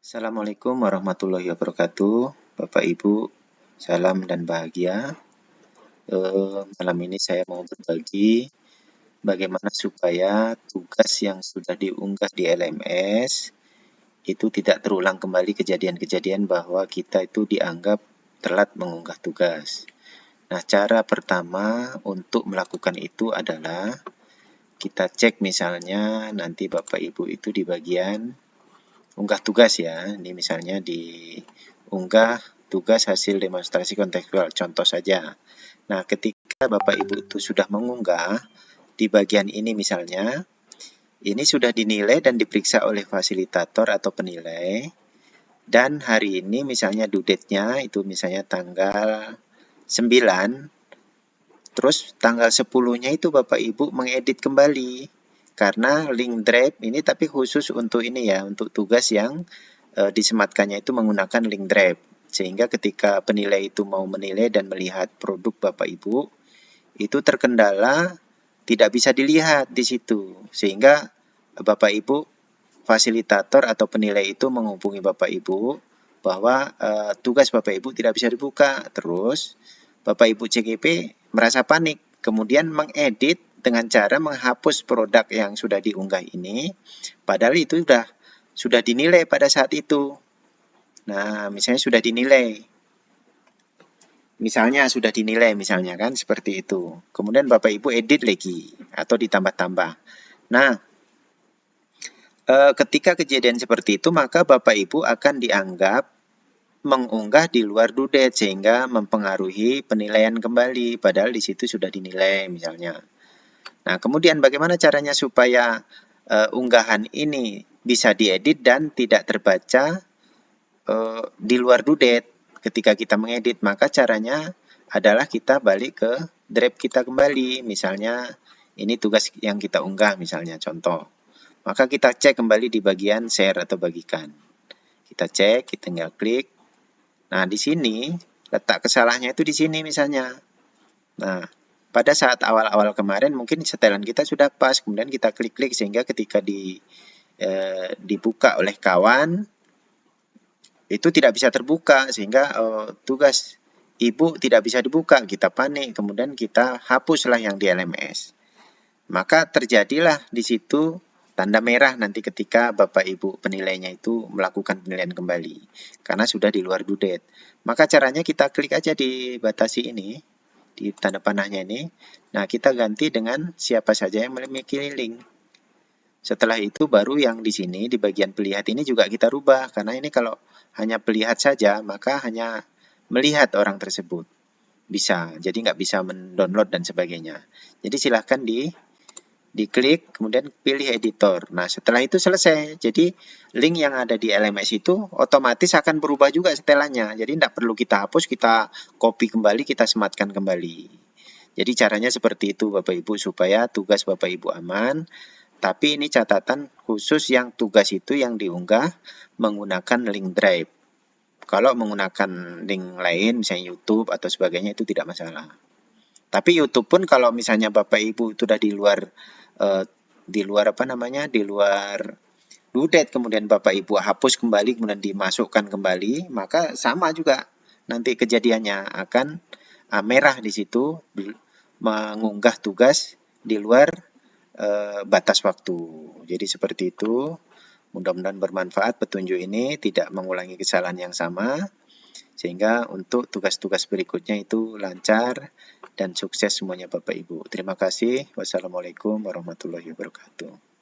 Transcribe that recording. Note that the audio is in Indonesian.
Assalamualaikum warahmatullahi wabarakatuh. Bapak Ibu, salam dan bahagia. Malam ini saya mau berbagi bagaimana supaya tugas yang sudah diunggah di LMS itu tidak terulang kembali kejadian-kejadian bahwa kita itu dianggap telat mengunggah tugas. Nah, cara pertama untuk melakukan itu adalah kita cek misalnya nanti Bapak Ibu itu di bagian unggah tugas ya. Ini misalnya di unggah tugas hasil demonstrasi kontekstual, contoh saja. Nah, ketika Bapak Ibu itu sudah mengunggah, di bagian ini misalnya, ini sudah dinilai dan diperiksa oleh fasilitator atau penilai, dan hari ini misalnya due date-nya itu misalnya tanggal 9, terus tanggal 10-nya itu Bapak Ibu mengedit kembali. Karena link drive ini tapi khusus untuk ini ya, untuk tugas yang disematkannya itu menggunakan link drive. Sehingga ketika penilai itu mau menilai dan melihat produk Bapak Ibu, itu terkendala tidak bisa dilihat di situ. Sehingga Bapak Ibu, fasilitator atau penilai itu menghubungi Bapak Ibu bahwa tugas Bapak Ibu tidak bisa dibuka. Terus Bapak Ibu CGP merasa panik, kemudian mengedit dengan cara menghapus produk yang sudah diunggah ini, padahal itu sudah dinilai pada saat itu. Nah, misalnya sudah dinilai. Misalnya sudah dinilai misalnya kan seperti itu. Kemudian Bapak Ibu edit lagi atau ditambah-tambah. Nah, ketika kejadian seperti itu maka Bapak Ibu akan dianggap mengunggah di luar due date sehingga mempengaruhi penilaian kembali padahal di situ sudah dinilai misalnya. Nah, kemudian bagaimana caranya supaya unggahan ini bisa diedit dan tidak terbaca di luar due date ketika kita mengedit? Maka caranya adalah kita balik ke drive kita kembali. Misalnya ini tugas yang kita unggah misalnya contoh. Maka kita cek kembali di bagian share atau bagikan. Kita cek, kita tinggal klik. Nah, di sini letak kesalahannya itu di sini misalnya. Nah, pada saat awal-awal kemarin mungkin setelan kita sudah pas, kemudian kita klik-klik sehingga ketika dibuka oleh kawan itu tidak bisa terbuka sehingga tugas ibu tidak bisa dibuka, kita panik, kemudian kita hapuslah yang di LMS. Maka terjadilah di situ tanda merah nanti ketika Bapak Ibu penilainya itu melakukan penilaian kembali karena sudah di luar due date. Maka caranya kita klik aja di batasi ini, di tanda panahnya ini. Nah, kita ganti dengan siapa saja yang memiliki link. Setelah itu baru yang di sini di bagian pelihat ini juga kita rubah karena ini kalau hanya pelihat saja maka hanya melihat orang tersebut. Bisa, jadi nggak bisa mendownload dan sebagainya. Jadi silahkan diklik, kemudian pilih editor. Nah, setelah itu selesai. Jadi, link yang ada di LMS itu otomatis akan berubah juga setelannya. Jadi, tidak perlu kita hapus, kita copy kembali, kita sematkan kembali. Jadi, caranya seperti itu Bapak Ibu, supaya tugas Bapak Ibu aman. Tapi ini catatan khusus yang tugas itu yang diunggah menggunakan link drive. Kalau menggunakan link lain, misalnya YouTube atau sebagainya, itu tidak masalah. Tapi YouTube pun kalau misalnya Bapak Ibu itu sudah di luar due date, kemudian Bapak Ibu hapus kembali, kemudian dimasukkan kembali, maka sama juga nanti kejadiannya akan merah di situ mengunggah tugas di luar batas waktu. Jadi seperti itu. Mudah-mudahan bermanfaat petunjuk ini, tidak mengulangi kesalahan yang sama, sehingga untuk tugas-tugas berikutnya itu lancar dan sukses semuanya Bapak Ibu. Terima kasih. Wassalamualaikum warahmatullahi wabarakatuh.